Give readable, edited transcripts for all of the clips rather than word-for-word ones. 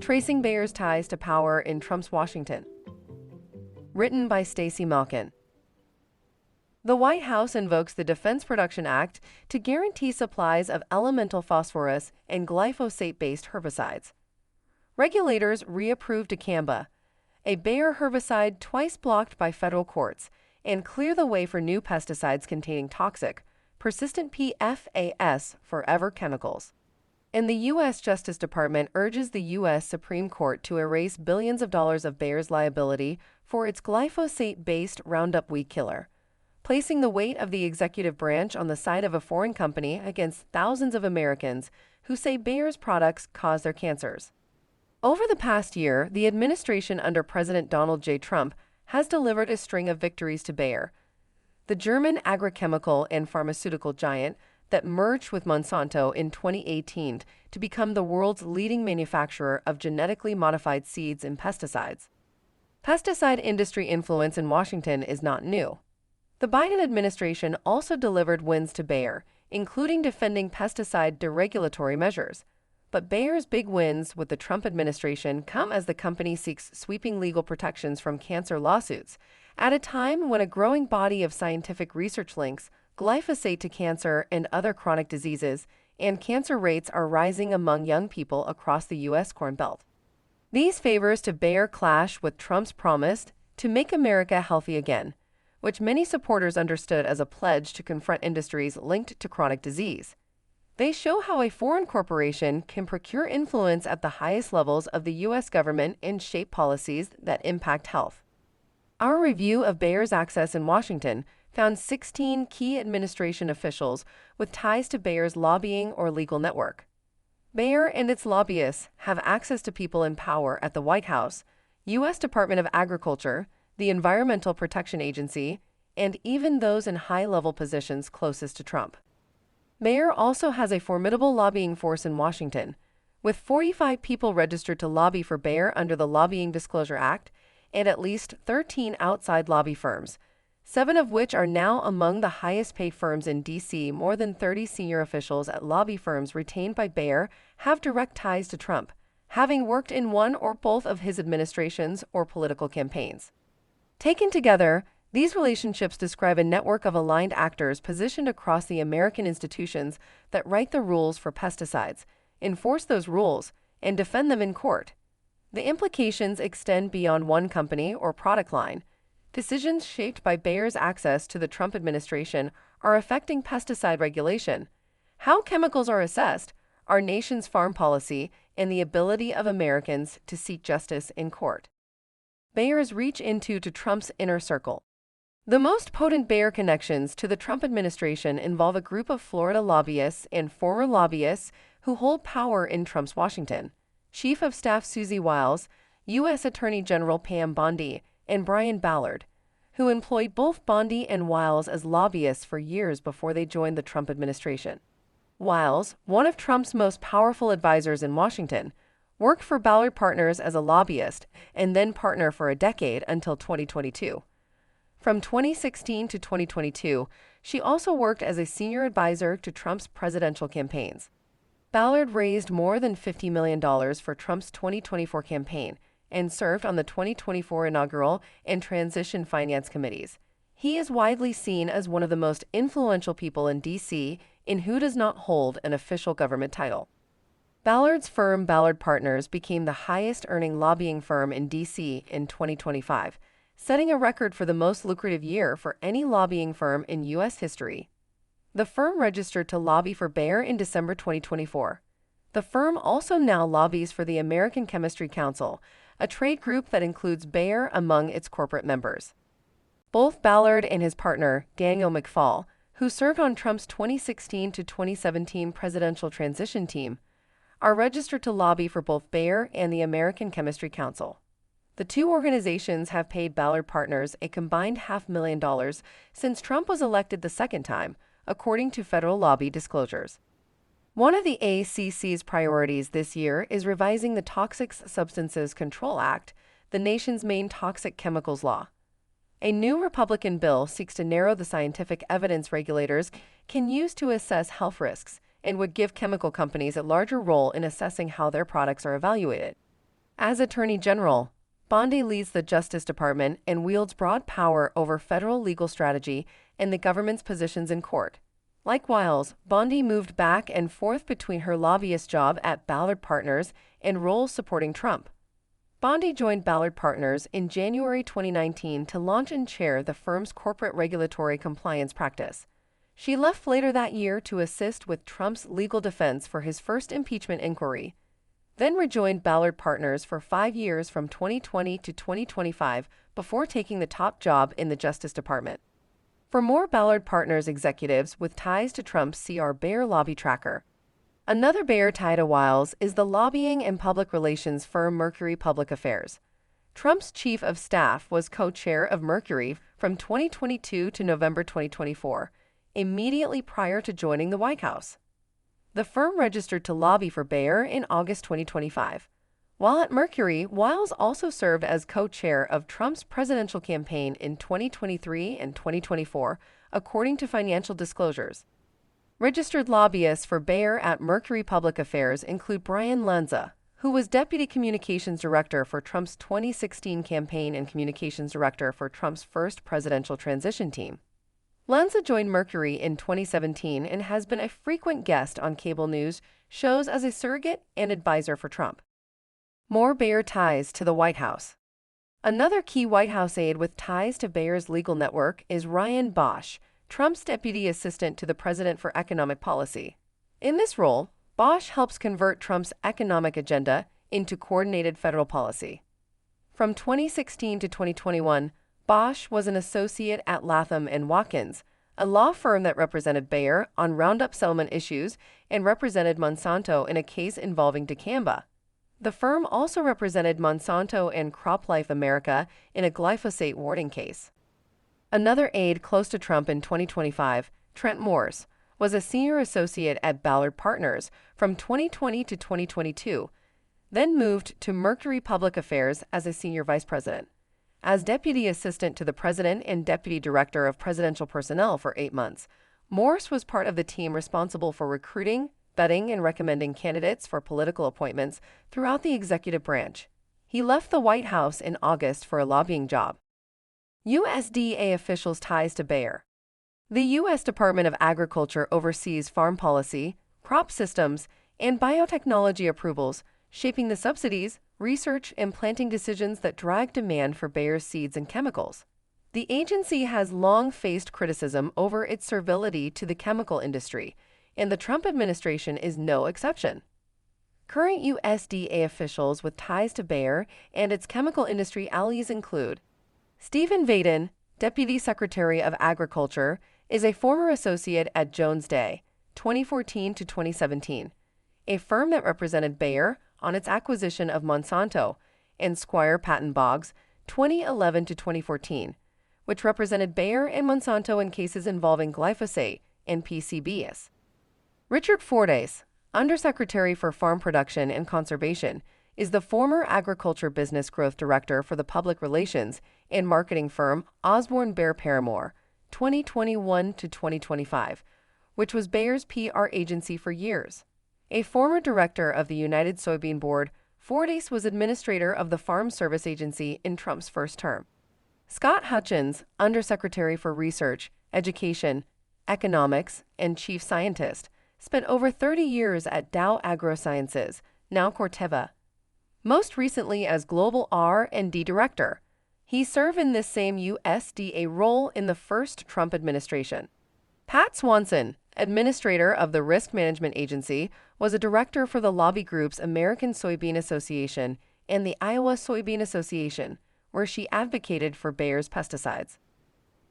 Tracing Bayer's Ties to Power in Trump's Washington. Written by Stacey Malkin. The White House invokes the Defense Production Act to guarantee supplies of elemental phosphorus and glyphosate-based herbicides. Regulators reapproved dicamba, a Bayer herbicide twice blocked by federal courts, and clear the way for new pesticides containing toxic, persistent PFAS forever chemicals. And the U.S. Justice Department urges the U.S. Supreme Court to erase billions of dollars of Bayer's liability for its glyphosate-based Roundup weed killer, placing the weight of the executive branch on the side of a foreign company against thousands of Americans who say Bayer's products cause their cancers. Over the past year, the administration under President Donald J. Trump has delivered a string of victories to Bayer, the German agrochemical and pharmaceutical giant that merged with Monsanto in 2018 to become the world's leading manufacturer of genetically modified seeds and pesticides. Pesticide industry influence in Washington is not new. The Biden administration also delivered wins to Bayer, including defending pesticide deregulatory measures. But Bayer's big wins with the Trump administration come as the company seeks sweeping legal protections from cancer lawsuits, at a time when a growing body of scientific research links glyphosate to cancer and other chronic diseases, and cancer rates are rising among young people across the U.S. Corn Belt. These favors to Bayer clash with Trump's promise to make America healthy again, which many supporters understood as a pledge to confront industries linked to chronic disease. They show how a foreign corporation can procure influence at the highest levels of the U.S. government and shape policies that impact health. Our review of Bayer's access in Washington found 16 key administration officials with ties to Bayer's lobbying or legal network. Bayer and its lobbyists have access to people in power at the White House, U.S. Department of Agriculture, the Environmental Protection Agency, and even those in high-level positions closest to Trump. Bayer also has a formidable lobbying force in Washington, with 45 people registered to lobby for Bayer under the Lobbying Disclosure Act and at least 13 outside lobby firms, 7 of which are now among the highest-paid firms in D.C. More than 30 senior officials at lobby firms retained by Bayer have direct ties to Trump, having worked in one or both of his administrations or political campaigns. Taken together, these relationships describe a network of aligned actors positioned across the American institutions that write the rules for pesticides, enforce those rules, and defend them in court. The implications extend beyond one company or product line. Decisions shaped by Bayer's access to the Trump administration are affecting pesticide regulation, how chemicals are assessed, our nation's farm policy, and the ability of Americans to seek justice in court. Bayer's reach into Trump's inner circle. The most potent Bayer connections to the Trump administration involve a group of Florida lobbyists and former lobbyists who hold power in Trump's Washington. Chief of Staff Susie Wiles, U.S. Attorney General Pam Bondi, and Brian Ballard, who employed both Bondi and Wiles as lobbyists for years before they joined the Trump administration. Wiles, one of Trump's most powerful advisors in Washington, worked for Ballard Partners as a lobbyist and then partner for a decade until 2022. From 2016 to 2022, she also worked as a senior advisor to Trump's presidential campaigns. Ballard raised more than $50 million for Trump's 2024 campaign and served on the 2024 inaugural and transition finance committees. He is widely seen as one of the most influential people in D.C. in who does not hold an official government title. Ballard's firm, Ballard Partners, became the highest-earning lobbying firm in D.C. in 2025, setting a record for the most lucrative year for any lobbying firm in U.S. history. The firm registered to lobby for Bayer in December 2024. The firm also now lobbies for the American Chemistry Council, a trade group that includes Bayer among its corporate members. Both Ballard and his partner, Daniel McFall, who served on Trump's 2016 to 2017 presidential transition team, are registered to lobby for both Bayer and the American Chemistry Council. The two organizations have paid Ballard Partners a combined $500,000 since Trump was elected the second time, according to federal lobby disclosures. One of the ACC's priorities this year is revising the Toxic Substances Control Act, the nation's main toxic chemicals law. A new Republican bill seeks to narrow the scientific evidence regulators can use to assess health risks and would give chemical companies a larger role in assessing how their products are evaluated. As Attorney General, Bondi leads the Justice Department and wields broad power over federal legal strategy and the government's positions in court. Like Wiles, Bondi moved back and forth between her lobbyist job at Ballard Partners and roles supporting Trump. Bondi joined Ballard Partners in January 2019 to launch and chair the firm's corporate regulatory compliance practice. She left later that year to assist with Trump's legal defense for his first impeachment inquiry, then rejoined Ballard Partners for 5 years from 2020 to 2025 before taking the top job in the Justice Department. For more Ballard Partners executives with ties to Trump, see our Bayer Lobby Tracker. Another Bayer tie to Wiles is the lobbying and public relations firm Mercury Public Affairs. Trump's chief of staff was co-chair of Mercury from 2022 to November 2024, immediately prior to joining the White House. The firm registered to lobby for Bayer in August 2025. While at Mercury, Wiles also served as co-chair of Trump's presidential campaign in 2023 and 2024, according to financial disclosures. Registered lobbyists for Bayer at Mercury Public Affairs include Brian Lanza, who was Deputy Communications Director for Trump's 2016 campaign and Communications Director for Trump's first presidential transition team. Lanza joined Mercury in 2017 and has been a frequent guest on cable news shows as a surrogate and advisor for Trump. More Bayer ties to the White House. Another key White House aide with ties to Bayer's legal network is Ryan Bosch, Trump's deputy assistant to the president for economic policy. In this role, Bosch helps convert Trump's economic agenda into coordinated federal policy. From 2016 to 2021, Bosch was an associate at Latham & Watkins, a law firm that represented Bayer on Roundup settlement issues and represented Monsanto in a case involving dicamba. The firm also represented Monsanto and CropLife America in a glyphosate warning case. Another aide close to Trump in 2025, Trent Morse, was a senior associate at Ballard Partners from 2020 to 2022, then moved to Mercury Public Affairs as a senior vice president. As deputy assistant to the president and deputy director of presidential personnel for 8 months, Morse was part of the team responsible for recruiting, vetting, and recommending candidates for political appointments throughout the executive branch. He left the White House in August for a lobbying job. USDA officials' ties to Bayer. The U.S. Department of Agriculture oversees farm policy, crop systems, and biotechnology approvals, shaping the subsidies, research, and planting decisions that drive demand for Bayer's seeds and chemicals. The agency has long faced criticism over its servility to the chemical industry, and the Trump administration is no exception. Current USDA officials with ties to Bayer and its chemical industry allies include Stephen Vaden, Deputy Secretary of Agriculture, is a former associate at Jones Day, 2014 to 2017, a firm that represented Bayer on its acquisition of Monsanto, and Squire Patton Boggs, 2011 to 2014, which represented Bayer and Monsanto in cases involving glyphosate and PCBs. Richard Fordyce, Undersecretary for Farm Production and Conservation, is the former Agriculture Business Growth Director for the public relations and marketing firm Osborne Bear Paramore, 2021 to 2025, which was Bayer's PR agency for years. A former director of the United Soybean Board, Fordyce was administrator of the Farm Service Agency in Trump's first term. Scott Hutchins, Undersecretary for Research, Education, Economics, and Chief Scientist, spent over 30 years at Dow AgroSciences, now Corteva. Most recently as Global R&D Director, he served in this same USDA role in the first Trump administration. Pat Swanson, Administrator of the Risk Management Agency, was a director for the lobby groups American Soybean Association and the Iowa Soybean Association, where she advocated for Bayer's pesticides.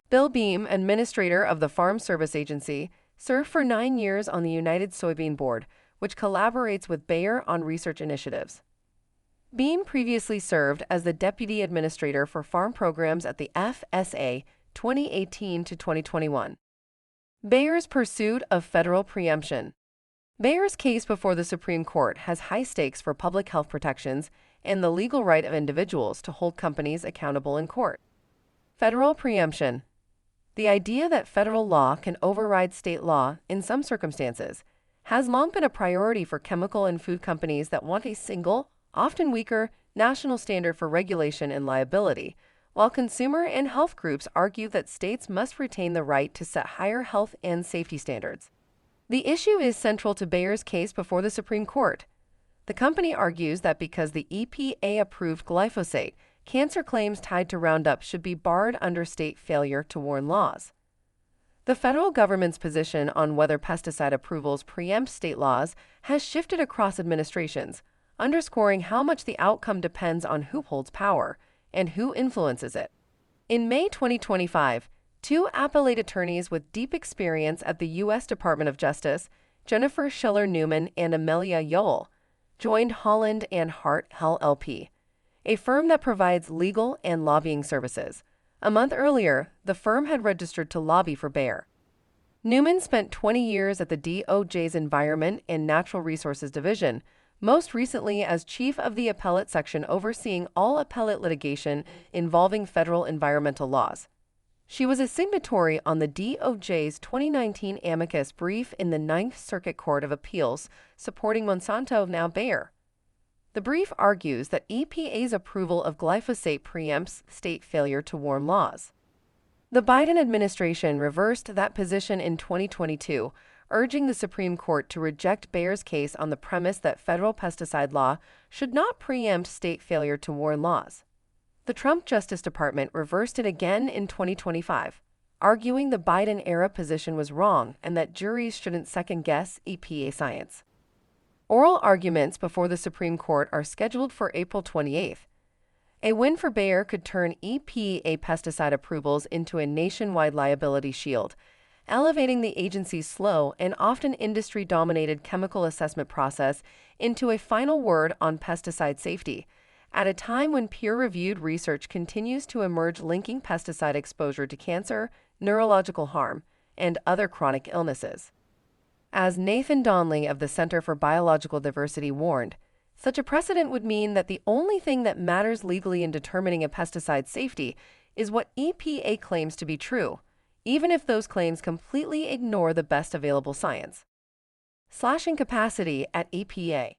Bill Beam, Administrator of the Farm Service Agency, served for 9 years on the United Soybean Board, which collaborates with Bayer on research initiatives. Beam previously served as the Deputy Administrator for Farm Programs at the FSA 2018 to 2021. Bayer's pursuit of federal preemption. Bayer's case before the Supreme Court has high stakes for public health protections and the legal right of individuals to hold companies accountable in court. Federal preemption. The idea that federal law can override state law in some circumstances has long been a priority for chemical and food companies that want a single, often weaker, national standard for regulation and liability, while consumer and health groups argue that states must retain the right to set higher health and safety standards. The issue is central to Bayer's case before the Supreme Court. The company argues that because the EPA approved glyphosate, cancer claims tied to Roundup should be barred under state failure to warn laws. The federal government's position on whether pesticide approvals preempt state laws has shifted across administrations, underscoring how much the outcome depends on who holds power and who influences it. In May 2025, two appellate attorneys with deep experience at the U.S. Department of Justice, Jennifer Schiller-Newman and Amelia Yoel, joined Holland and Hart LLP, a firm that provides legal and lobbying services. A month earlier, the firm had registered to lobby for Bayer. Newman spent 20 years at the DOJ's Environment and Natural Resources Division, most recently as chief of the appellate section overseeing all appellate litigation involving federal environmental laws. She was a signatory on the DOJ's 2019 amicus brief in the Ninth Circuit Court of Appeals supporting Monsanto, now Bayer. The brief argues that EPA's approval of glyphosate preempts state failure to warn laws. The Biden administration reversed that position in 2022, urging the Supreme Court to reject Bayer's case on the premise that federal pesticide law should not preempt state failure to warn laws. The Trump Justice Department reversed it again in 2025, arguing the Biden-era position was wrong and that juries shouldn't second-guess EPA science. Oral arguments before the Supreme Court are scheduled for April 28th. A win for Bayer could turn EPA pesticide approvals into a nationwide liability shield, elevating the agency's slow and often industry-dominated chemical assessment process into a final word on pesticide safety, at a time when peer-reviewed research continues to emerge linking pesticide exposure to cancer, neurological harm, and other chronic illnesses. As Nathan Donnelly of the Center for Biological Diversity warned, such a precedent would mean that the only thing that matters legally in determining a pesticide's safety is what EPA claims to be true, even if those claims completely ignore the best available science. Slashing capacity at EPA.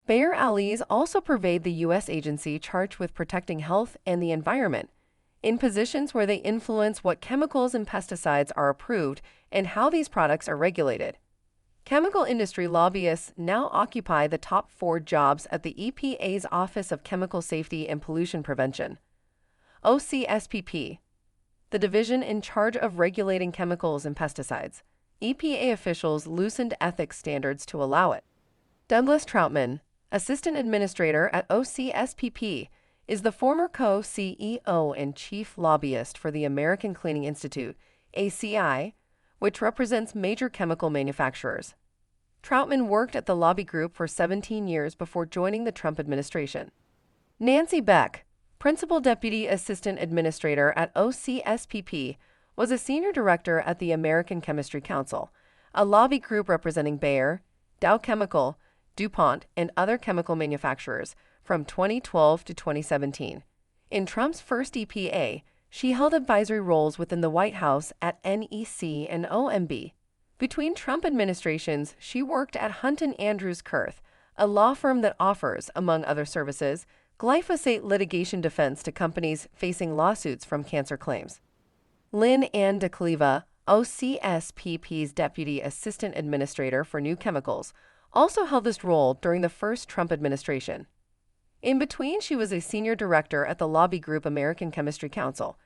Bayer allies also pervade the U.S. agency charged with protecting health and the environment, in positions where they influence what chemicals and pesticides are approved and how these products are regulated. Chemical industry lobbyists now occupy the top 4 jobs at the EPA's Office of Chemical Safety and Pollution Prevention, OCSPP, the division in charge of regulating chemicals and pesticides. EPA officials loosened ethics standards to allow it. Douglas Troutman, assistant administrator at OCSPP, is the former co-CEO and chief lobbyist for the American Cleaning Institute, ACI, which represents major chemical manufacturers. Troutman worked at the lobby group for 17 years before joining the Trump administration. Nancy Beck, principal deputy assistant administrator at OCSPP, was a senior director at the American Chemistry Council, a lobby group representing Bayer, Dow Chemical, DuPont, and other chemical manufacturers from 2012 to 2017. In Trump's first EPA, she held advisory roles within the White House at NEC and OMB. Between Trump administrations, she worked at Hunt & Andrews Kurth, a law firm that offers, among other services, glyphosate litigation defense to companies facing lawsuits from cancer claims. Lynn Ann DeCleva, OCSPP's deputy assistant administrator for new chemicals, also held this role during the first Trump administration. In between, she was a senior director at the lobby group American Chemistry Council.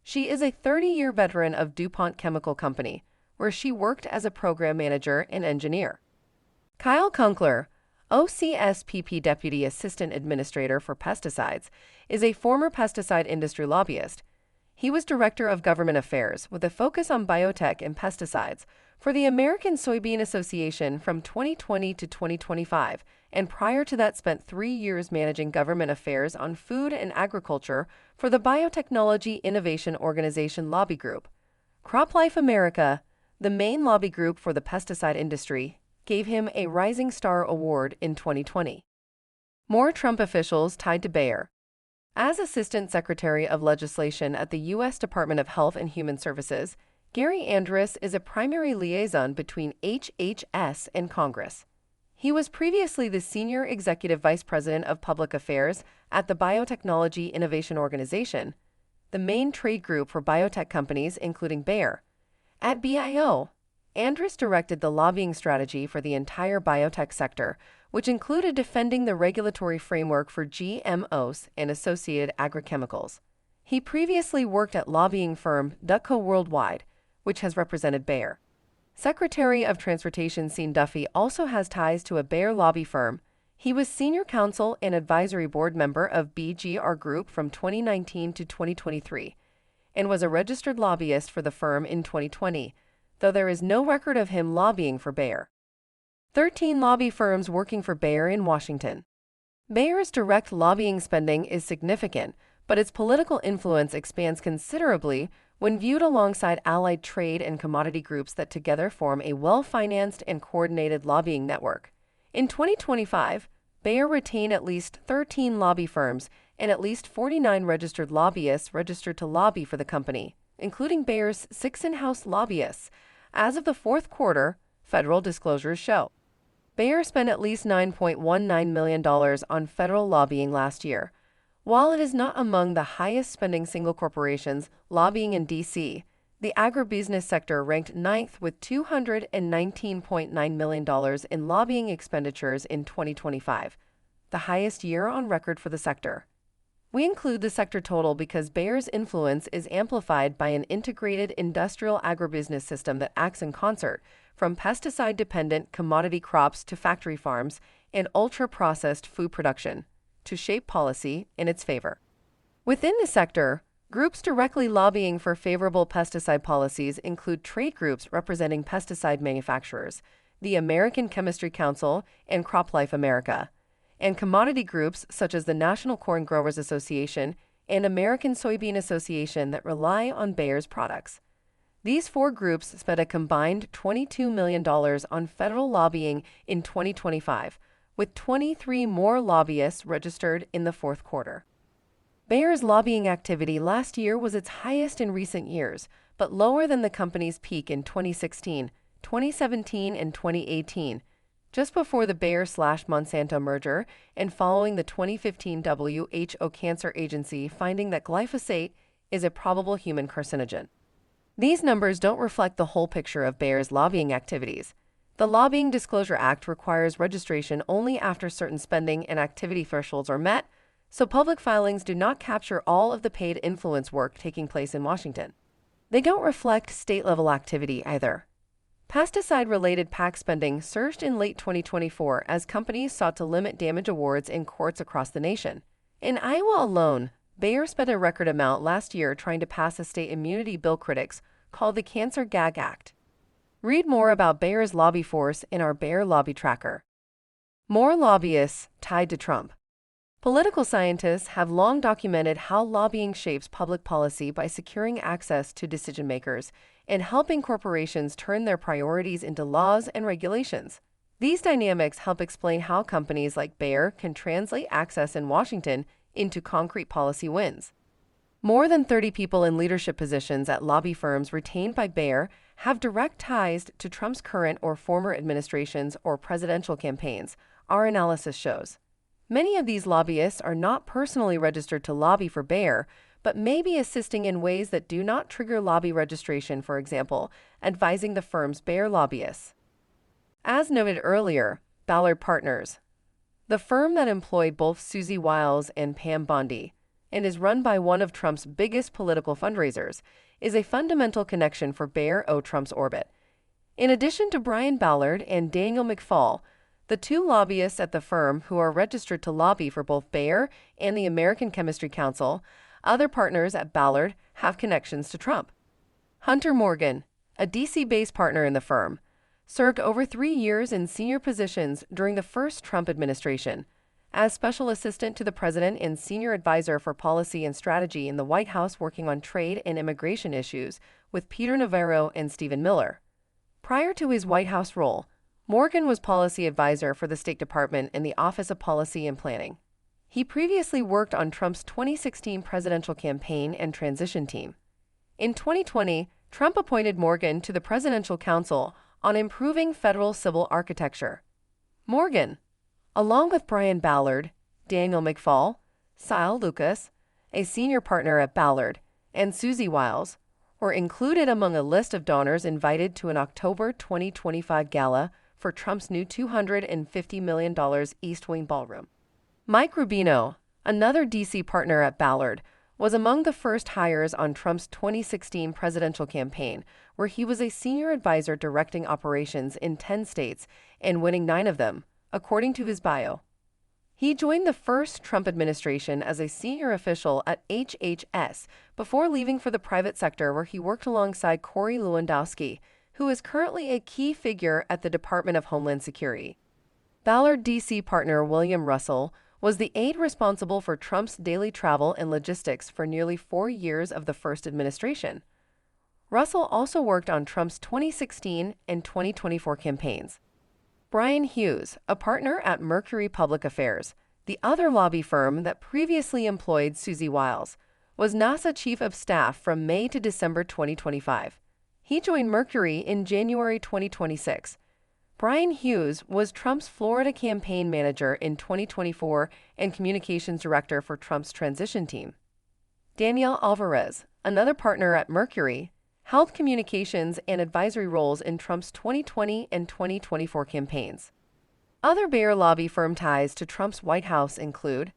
She is a 30-year veteran of DuPont Chemical Company, where she worked as a program manager and engineer. Kyle Kunkler, OCSPP Deputy Assistant Administrator for Pesticides, is a former pesticide industry lobbyist. He was Director of Government Affairs with a focus on biotech and pesticides for the American Soybean Association from 2020 to 2025, and prior to that spent 3 years managing government affairs on food and agriculture for the Biotechnology Innovation Organization lobby group. CropLife America, the main lobby group for the pesticide industry, gave him a Rising Star Award in 2020. More Trump officials tied to Bayer. As Assistant Secretary of Legislation at the U.S. Department of Health and Human Services, Gary Andrus is a primary liaison between HHS and Congress. He was previously the Senior Executive Vice President of Public Affairs at the Biotechnology Innovation Organization, the main trade group for biotech companies, including Bayer. At BIO, Andrus directed the lobbying strategy for the entire biotech sector, which included defending the regulatory framework for GMOs and associated agrochemicals. He previously worked at lobbying firm Dutco Worldwide, which has represented Bayer. Secretary of Transportation Sean Duffy also has ties to a Bayer lobby firm. He was senior counsel and advisory board member of BGR Group from 2019 to 2023 and was a registered lobbyist for the firm in 2020, though there is no record of him lobbying for Bayer. 13 lobby firms working for Bayer in Washington. Bayer's direct lobbying spending is significant, but its political influence expands considerably when viewed alongside allied trade and commodity groups that together form a well-financed and coordinated lobbying network. In 2025, Bayer retained at least 13 lobby firms and at least 49 registered lobbyists registered to lobby for the company, including Bayer's 6 in-house lobbyists. As of the fourth quarter, federal disclosures show Bayer spent at least $9.19 million on federal lobbying last year. While it is not among the highest spending single corporations lobbying in D.C., the agribusiness sector ranked ninth with $219.9 million in lobbying expenditures in 2025, the highest year on record for the sector. We include the sector total because Bayer's influence is amplified by an integrated industrial agribusiness system that acts in concert, from pesticide-dependent commodity crops to factory farms and ultra-processed food production, to shape policy in its favor. Within the sector, groups directly lobbying for favorable pesticide policies include trade groups representing pesticide manufacturers, the American Chemistry Council and CropLife America, and commodity groups such as the National Corn Growers Association and American Soybean Association that rely on Bayer's products. These four groups spent a combined $22 million on federal lobbying in 2025, with 23 more lobbyists registered in the fourth quarter. Bayer's lobbying activity last year was its highest in recent years, but lower than the company's peak in 2016, 2017, and 2018, just before the Bayer/Monsanto merger and following the 2015 WHO Cancer Agency finding that glyphosate is a probable human carcinogen. These numbers don't reflect the whole picture of Bayer's lobbying activities. The Lobbying Disclosure Act requires registration only after certain spending and activity thresholds are met, so public filings do not capture all of the paid influence work taking place in Washington. They don't reflect state-level activity either. Pesticide-related PAC spending surged in late 2024 as companies sought to limit damage awards in courts across the nation. In Iowa alone, Bayer spent a record amount last year trying to pass a state immunity bill critics call the Cancer Gag Act. Read more about Bayer's lobby force in our Bayer Lobby Tracker. More lobbyists tied to Trump. Political scientists have long documented how lobbying shapes public policy by securing access to decision-makers and helping corporations turn their priorities into laws and regulations. These dynamics help explain how companies like Bayer can translate access in Washington into concrete policy wins. More than 30 people in leadership positions at lobby firms retained by Bayer have direct ties to Trump's current or former administrations or presidential campaigns, our analysis shows. Many of these lobbyists are not personally registered to lobby for Bayer, but may be assisting in ways that do not trigger lobby registration, for example, advising the firm's Bayer lobbyists. As noted earlier, Ballard Partners, the firm that employed both Susie Wiles and Pam Bondi, and is run by one of Trump's biggest political fundraisers, is a fundamental connection for Bayer o Trump's orbit. In addition to Brian Ballard and Daniel McFall, the two lobbyists at the firm who are registered to lobby for both Bayer and the American Chemistry Council, other partners at Ballard have connections to Trump. Hunter Morgan, a D.C.-based partner in the firm, served over 3 years in senior positions during the first Trump administration, as special assistant to the president and senior advisor for policy and strategy in the White House working on trade and immigration issues with Peter Navarro and Stephen Miller. Prior to his White House role, Morgan was policy advisor for the State Department in the Office of Policy and Planning. He previously worked on Trump's 2016 presidential campaign and transition team. In 2020, Trump appointed Morgan to the Presidential Council on improving federal civil architecture. Morgan, along with Brian Ballard, Daniel McFall, Sile Lucas, a senior partner at Ballard, and Susie Wiles, were included among a list of donors invited to an October 2025 gala for Trump's new $250 million East Wing ballroom. Mike Rubino, another D.C. partner at Ballard, was among the first hires on Trump's 2016 presidential campaign, where he was a senior advisor directing operations in 10 states and winning 9 of them, according to his bio. He joined the first Trump administration as a senior official at HHS before leaving for the private sector, where he worked alongside Corey Lewandowski, who is currently a key figure at the Department of Homeland Security. Ballard DC partner William Russell was the aide responsible for Trump's daily travel and logistics for nearly 4 years of the first administration. Russell also worked on Trump's 2016 and 2024 campaigns. Brian Hughes, a partner at Mercury Public Affairs, the other lobby firm that previously employed Susie Wiles, was NASA Chief of Staff from May to December 2025. He joined Mercury in January 2026. Brian Hughes was Trump's Florida campaign manager in 2024 and communications director for Trump's transition team. Danielle Alvarez, another partner at Mercury, held communications and advisory roles in Trump's 2020 and 2024 campaigns. Other Bayer lobby firm ties to Trump's White House include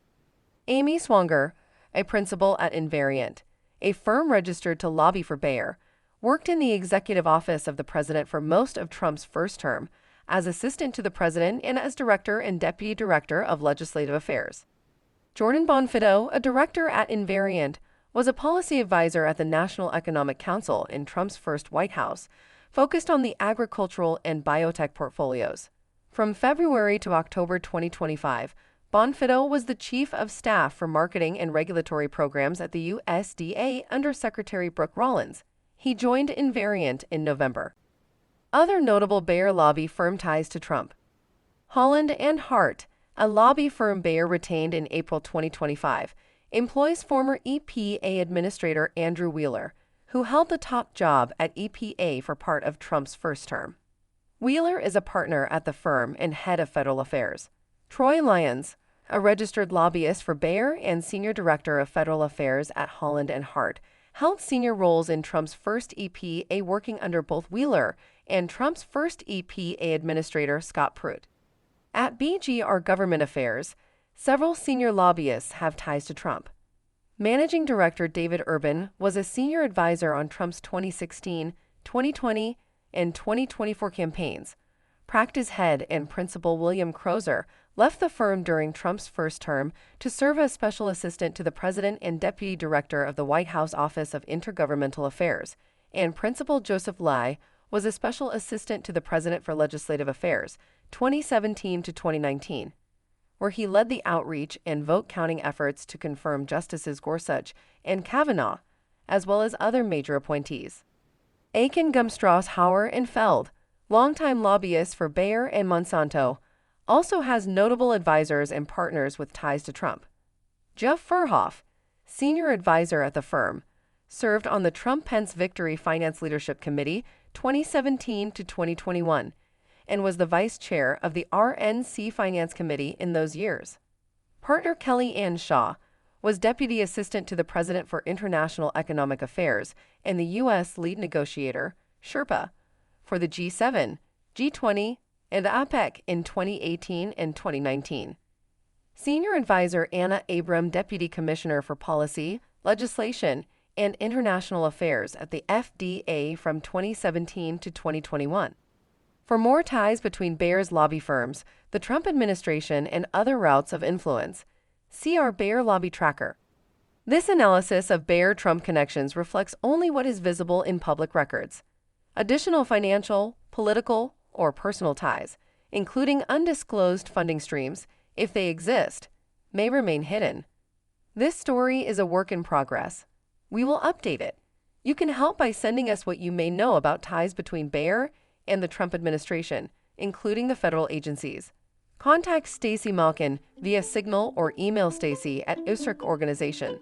Amy Swanger, a principal at Invariant, a firm registered to lobby for Bayer, worked in the executive office of the president for most of Trump's first term, as assistant to the president and as director and deputy director of legislative affairs. Jordan Bonfido, a director at Invariant, was a policy advisor at the National Economic Council in Trump's first White House, focused on the agricultural and biotech portfolios. From February to October 2025, Bonfido was the chief of staff for marketing and regulatory programs at the USDA under Secretary Brooke Rollins. He joined Invariant in November. Other notable Bayer lobby firm ties to Trump. Holland and Hart, a lobby firm Bayer retained in April 2025, employs former EPA Administrator Andrew Wheeler, who held the top job at EPA for part of Trump's first term. Wheeler is a partner at the firm and head of federal affairs. Troy Lyons, a registered lobbyist for Bayer and senior director of federal affairs at Holland and Hart, held senior roles in Trump's first EPA, working under both Wheeler and Trump's first EPA Administrator Scott Pruitt. At BGR Government Affairs, several senior lobbyists have ties to Trump. Managing Director David Urban was a senior advisor on Trump's 2016, 2020, and 2024 campaigns. Practice head and principal William Crozer left the firm during Trump's first term to serve as special assistant to the president and deputy director of the White House Office of Intergovernmental Affairs, and Principal Joseph Lai was a special assistant to the president for legislative affairs, 2017 to 2019. Where he led the outreach and vote counting efforts to confirm Justices Gorsuch and Kavanaugh, as well as other major appointees. Aiken Gumstraws Hauer and Feld, longtime lobbyists for Bayer and Monsanto, also has notable advisors and partners with ties to Trump. Jeff Furhoff, senior advisor at the firm, served on the Trump-Pence Victory Finance Leadership Committee 2017 to 2021, and was the vice chair of the RNC Finance Committee in those years. Partner Kelly Ann Shaw was deputy assistant to the president for international economic affairs and the U.S. lead negotiator, Sherpa, for the G7, G20, and APEC in 2018 and 2019. Senior advisor Anna Abram, deputy commissioner for policy, legislation, and international affairs at the FDA from 2017 to 2021. For more ties between Bayer's lobby firms, the Trump administration, and other routes of influence, see our Bayer Lobby Tracker. This analysis of Bayer-Trump connections reflects only what is visible in public records. Additional financial, political, or personal ties, including undisclosed funding streams, if they exist, may remain hidden. This story is a work in progress. We will update it. You can help by sending us what you may know about ties between Bayer and the Trump administration, including the federal agencies. Contact Stacey Malkin via Signal or email Stacey at ISRIC Organization.